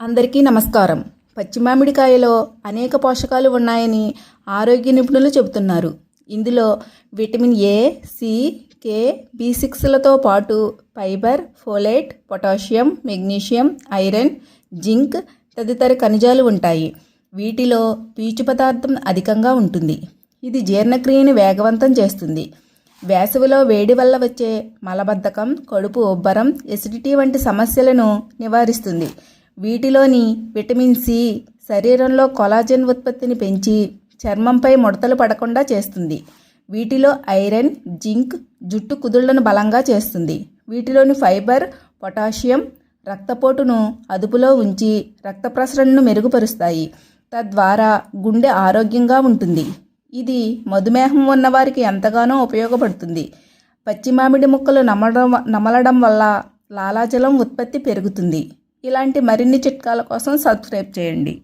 అందరికీ నమస్కారం. పచ్చి మామిడికాయలో అనేక పోషకాలు ఉన్నాయని ఆరోగ్య నిపుణులు చెబుతున్నారు. ఇందులో విటమిన్ ఏ, సి, కే, బి6లతో పాటు fibre, folate, potassium, magnesium, iron, zinc తదితర ఖనిజాలు ఉంటాయి. వీటిలో పీచు పదార్థం అధికంగా ఉంటుంది. ఇది జీర్ణక్రియను వేగవంతం చేస్తుంది. వేసవిలో వేడి వల్ల వచ్చే మలబద్ధకం, కడుపు ఉబ్బరం, ఎసిడిటీ వంటి సమస్యలను నివారిస్తుంది. వీటిలోని విటమిన్ సి శరీరంలో కొలాజన్ ఉత్పత్తిని పెంచి చర్మంపై ముడతలు పడకుండా చేస్తుంది. వీటిలో ఐరన్, జింక్ జుట్టు కుదుళ్లను బలంగా చేస్తుంది. వీటిలోని ఫైబర్, పొటాషియం రక్తపోటును అదుపులో ఉంచి రక్త ప్రసరణను మెరుగుపరుస్తాయి. తద్వారా గుండె ఆరోగ్యంగా ఉంటుంది. ఇది మధుమేహం ఉన్నవారికి ఎంతగానో ఉపయోగపడుతుంది. పచ్చి మామిడి ముక్కలు నమలడం వల్ల లాలాజలం ఉత్పత్తి పెరుగుతుంది. ఇలాంటి మరిన్ని చిట్కాల కోసం సబ్స్క్రైబ్ చేయండి.